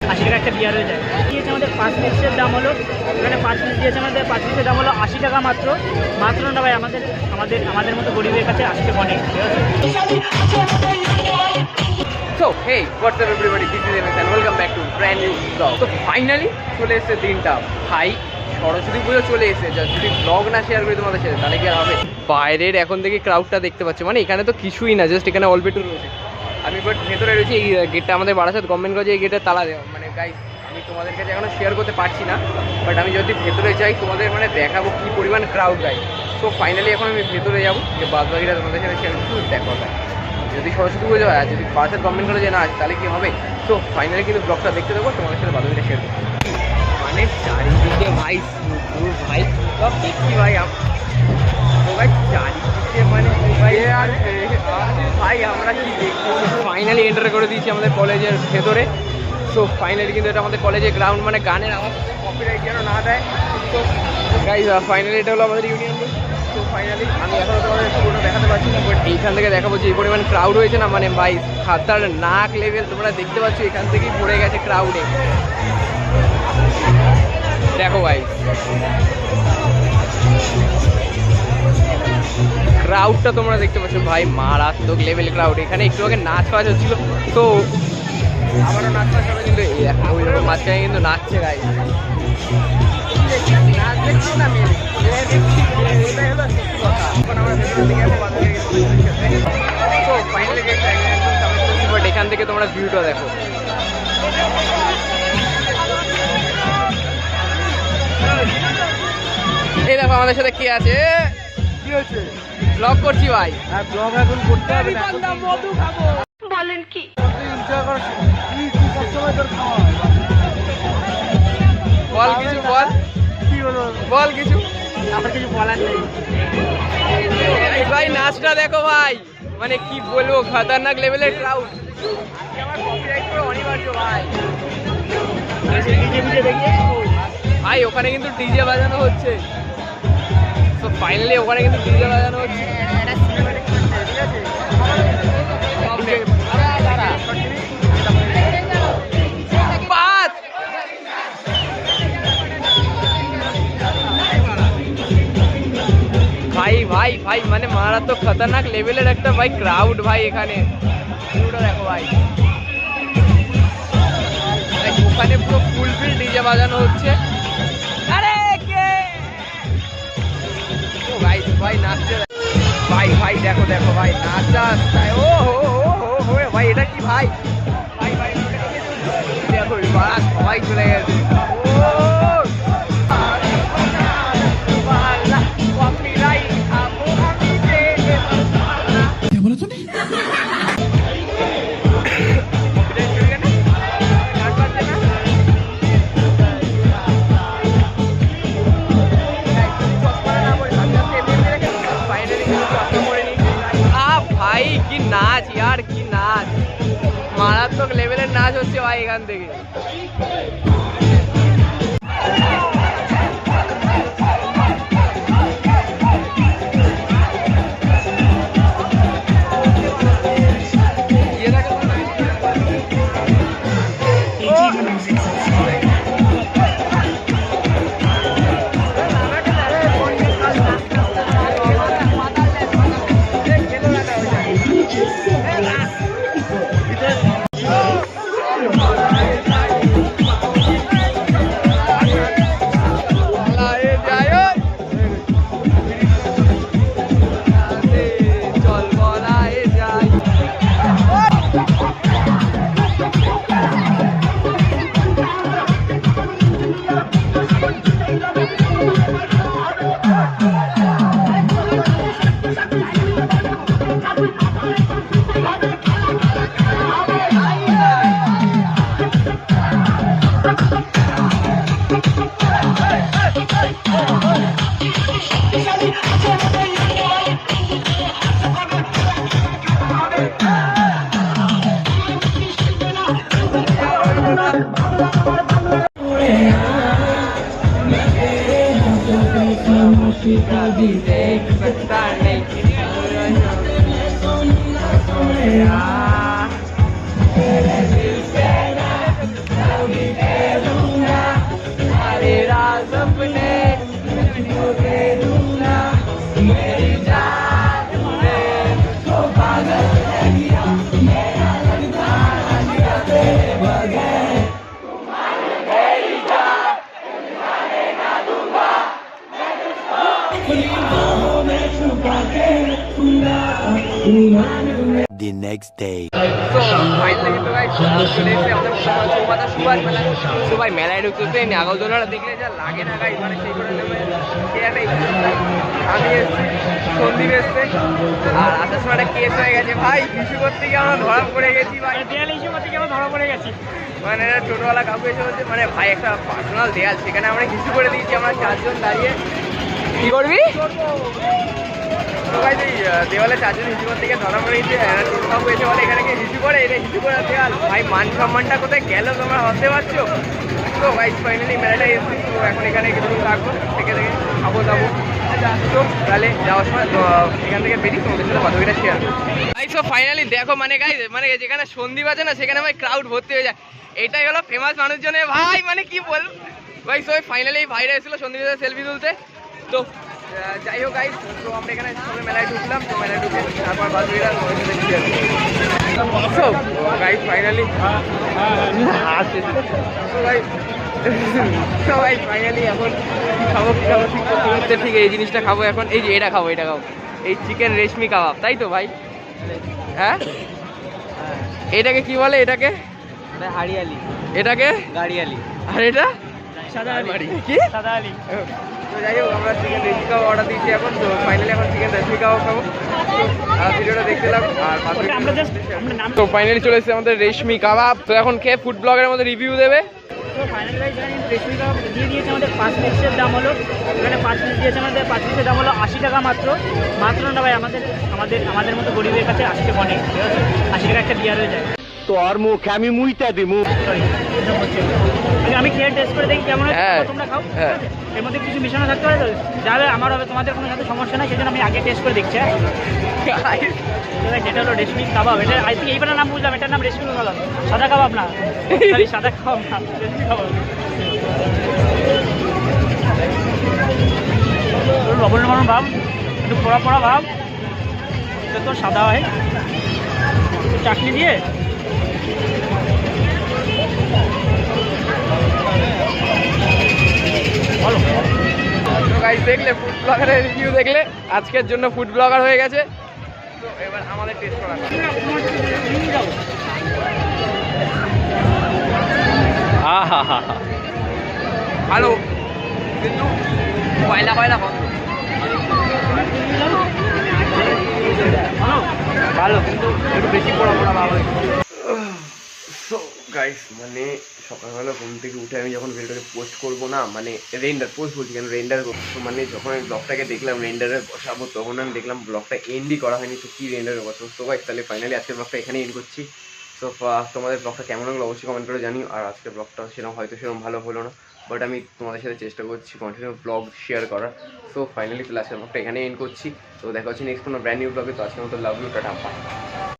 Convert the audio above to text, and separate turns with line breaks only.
80 টাকা একটা বিয়ার হয়ে যায়। দিয়েছে আমাদের 5 পিসের দাম হলো, এখানে 5 পিস দিয়েছে আমাদের, 5 পিসের দাম হলো 80 টাকা মাত্র। মাত্র না ভাই, আমাদের আমাদের আমাদের মতো গরিবের কাছে 80 টাকা অনেক, ঠিক আছে।
So hey, what's up everybody, this is MS and welcome back to brand new vlog. So finally চলে এসেছে দিনটা ভাই, সরস্বতী পুজো চলে এসেছে। যদি ব্লগ না শেয়ার করি তোমাদের সাথে তাহলে কি আর হবে। বাইরের এখন থেকে ক্রাউডটা দেখতে পাচ্ছি, মানে এখানে তো কিছুই না, জাস্ট এখানে অল্প একটু রয়েছে। আমি বাট ভেতরে রয়েছি, এই গেটটা আমাদের বারাসাত গভর্নমেন্ট কলেজে, এই গেটের তালা দেওয়া। মানে গাইস আমি তোমাদের কাছে এখনো শেয়ার করতে পারছি না, বাট আমি যদি ভেতরে যাই তোমাদের মানে দেখাবো কী পরিমাণ ক্রাউড গাইস। সো ফাইনালি এখন আমি ভেতরে যাবো, যে বাদবাকিটা তোমাদের সাথে শেয়ার করছি, দেখা যায়। যদি সরস্বতী পুজো হয় আর যদি বারাসাত গভর্নমেন্ট কলেজে না আসে তাহলে কি হবে। তো ফাইনালি কিন্তু ব্লগটা দেখতে দেবো, তোমাদের সাথে বাদবাকিটা শেয়ার করছি। মানে চারিদিকে ভাই ভাই সব দেখছি ভাই, তো ভাই চারিদিকে মানে ভাই আমরা কি দেখছি। ফাইনালি এন্টার করে দিয়েছি আমাদের কলেজের ভেতরে। সো ফাইনালি কিন্তু এটা আমাদের কলেজের গ্রাউন্ড, মানে গানের আওয়াজ কপিরাইট যেন না দেয়। তো গাইস ফাইনালি এটা হলো আমাদের ইউনিয়ন রুম। তো ফাইনালি আমি এখনও তোমাদের পুরোটা দেখাতে পারছি না, বাট এইখান থেকে দেখাবো যে এই পরিমাণ ক্রাউড হয়েছে না, মানে ভাই খাতার নাক লেভেল তোমরা দেখতে পাচ্ছ, এখান থেকেই পড়ে গেছে ক্রাউডে। দেখো ভাই ক্রাউডটা তোমরা দেখতে পাচ্ছ ভাই, মারাত্মক লেভেল ক্রাউড। এখানে একটু আগে নাচ ফাচ হচ্ছিল, তো আমারও নাচ ফাচ হবে, কিন্তু ওই রকম মাঝখানে কিন্তু নাচছে গাই। নাচ দেখছি না মেয়ে, বাট এখান থেকে তোমরা ভিউটা দেখো। এই দেখো আমাদের সাথে কে আছে, কি হচ্ছে, ব্লগ করছি ভাই। আর ব্লগ এখন করতে হবে না, মধু খাবো বলেন কি, বল কিছু বল, কি হলো বল কিছু, আমার কিছু বলার নেই ভাই। নাচটা দেখো ভাই, মানে কি বলবো, খতরনাক লেভেলের ক্রাউড। আমার কপিরাইট পুরো অনিবার্য ভাই। ভাই ওখানে কিন্তু ডিজে বাজানো হচ্ছে, তো ফাইনালি ওখানে কিন্তু ডিজে বাজানো হচ্ছে। ভাই ভাই ভাই মানে মারাত্মক খতরনাক লেভেলের একটা ভাই ক্রাউড ভাই, এখানে দেখো ভাই, ওখানে পুরো ফুলফিল ডিজে বাজানো হচ্ছে। আরে কে ও ভাই ভাই নাচছে ভাই, ভাই দেখো দেখো ভাই নাচটা, ও হো হো হো ভাই, এটা কি ভাই, ভাই ভাই দেখো সবাই চলে গেছে। ভাই কি নাচ ইয়ার, কি নাচ, মারাত্মক লেভেলের নাচ হচ্ছে ভাই এখান থেকে। देख सकता नहीं
next day.
তো ফাইনালি কিন্তু গাইস চলে এসেছে আমাদের চৌমাথা সুভাষ মেলা। তো ভাই মেলায় ঢুকতে নাগরদোলাটা দেখলে যা লাগে না গাইস, মানে সেই করে নেবে সে একটা আমি এসেছি, সন্দীপ এসছে, আর আসার সময় একটা কেস হয়ে গেছে ভাই, ইস্যু করতে গিয়ে আমরা ধরা পড়ে গেছি ভাই।
দেয়াল ইস্যু করতে গিয়ে আমরা ধরা পড়ে গেছি।
মানে টোটোওয়ালা কাকু এসে বলছে মানে ভাই একটা পার্সোনাল দেয়াল, সেখানে আমরা হিসু করে দিয়েছি আমরা 4 জন দাঁড়িয়ে। কি করবি? তো ভাই এই দেওয়ালে 4 জন হিসু করতে গিয়ে ধরা পড়ে গেছে। টোটো কাকু এসে বলে এখানে কি হিসু করে, এটা হিসু করে দেয়াল। ভাই মান সম্মানটা কোথায় গেল তোমরা ভাবতে পারছো? তো ভাই ফাইনালি মেলাটা এসেছি, তো এখন এখানে কিছুক্ষণ থাকবো, থেকে খাবো দাবো। তো তাহলে যাওয়ার সময় এখান থেকে বেরিয়ে তোমাদের সাথে বান্ধবীটা শেয়ার করবো। ভাই সো ফাইনালি দেখো মানে গাইস, মানে যেখানে সন্দীপ আছে না সেখানে ভাই ক্রাউড ভর্তি হয়ে যায়। এটাই হলো ফেমাস মানুষজনের ভাই, মানে কি বলবো ভাই। সো ফাইনালি ভাইরা এসেছিল সন্দীপের সাথে সেলফি তুলতে। তো যাই হোক গাইস, তো আমরা এখানে সবাই মেলায় ঢুকলাম, তো মেলায় ঢুকে তারপর বান্ধবীরা তোমাদের সাথে শেয়ার করবো। সো গাইস ফাইনালি সবাই ফাইনালি এখন খাবো ঠিক এই জিনিসটা খাবো এখন, এই যে এটা খাবো এই চিকেন রেশমি কাবাব, তাই তো ভাই? হ্যাঁ এটাকে কি বলে? এটাকে
হাড়িয়ালি,
এটাকে
গাড়িয়ালি,
আর এটা
সাদা আলি।
কি
সাদা আলি।
তো যাই হোক আমরা চিকেন রেশমি কাবাব অর্ডার দিয়েছি এখন। তো ফাইনালি এখন চিকেন রেশমি কাবাব খাবো। ভিডিওটা দেখতে লাগো আর
আমরা জাস্ট আমরা নাম।
তো ফাইনালি চলে এসেছে আমাদের রেশমি কাবাব। তো এখন খেয়ে ফুড ব্লগের মধ্যে রিভিউ দেবে।
তো ফাইনালি ভাই এখানে রেশমি কাবাব দিয়ে দিয়েছে আমাদের 5 পিসের দাম হলো, এখানে 5 পিস দিয়েছে আমাদের, 5 পিসের দাম হলো 80 টাকা মাত্র। মাত্র না ভাই, আমাদের মতো গরিবের কাছে 80 টাকা অনেক, ঠিক আছে? 80 টাকা একটা বিয়ার হয়ে যায়।
তোর মুখ আমি মুইতা দিমু।
সরি, আমি খেয়ে টেস্ট করে দেখি কেমন হয়,
হ্যাঁ,
তোমরা খাও।
হ্যাঁ।
ঠিক আছে? এর মধ্যে কিছু মিশানো থাকতে পারে তো, যাবে আমার হবে, তোমাদের কোনো সাথে সমস্যা নাই, সেজন্য আমি আগে টেস্ট করে দেখছি। হ্যাঁ যেটা হলো রেশমি কাবাব, এটা আই থিঙ্ক এইবার নাম বুঝলাম, এটার নাম রেশমি কাবাব, সাদা কাবাব না, সরি সাদা কাবাব না, রেশমি কাবাব। লবণ লবণ ভাব, একটু পোড়া পোড়া ভাব, এটা তো সাদা হয়, একটু চাটনি দিয়ে ভালো।
তো গাইস দেখলে ফুড ব্লগারের রিভিউ দেখলে, আজকের জন্য ফুড ব্লগার হয়ে গেছে। তো এবার আমাদের টেস্ট করা ভালো, কিন্তু কয়লা কয়লা কম।
ভালো, কিন্তু একটু বেশি পোড়া পোড়া ভাব হয়।
সো গাইস মানে সকালবেলা ঘুম থেকে উঠে আমি যখন ভিডিওটাকে পোস্ট করবো না, মানে রেন্ডার পোস্ট বলছি কেন, রেন্ডার করবো, মানে যখন আমি ব্লগটাকে দেখলাম রেন্ডারে বসাবো, তখন আমি দেখলাম ব্লগটা এন্ডই করা হয়নি। তো কী রেন্ডারে বসাবো? তো গাইস তাহলে ফাইনালি আজকের ব্লগটা এখানে এন্ড করছি। সো তোমাদের ব্লগটা কেমন লাগলো অবশ্যই কমেন্ট করে জানিও। আর আজকের ব্লগটা সেরকম ভালো হলো না, বাট আমি তোমাদের সাথে চেষ্টা করছি কন্টিনিউ ব্লগ শেয়ার করার। সো ফাইনালি তাহলে আজকের ব্লগটা এখানে এন্ড করছি। তো দেখা হচ্ছে নেক্সট কোনো ব্র্যান্ড নিউ ব্লগে। তো আজকের মতো লাভ ইউ, টাটা।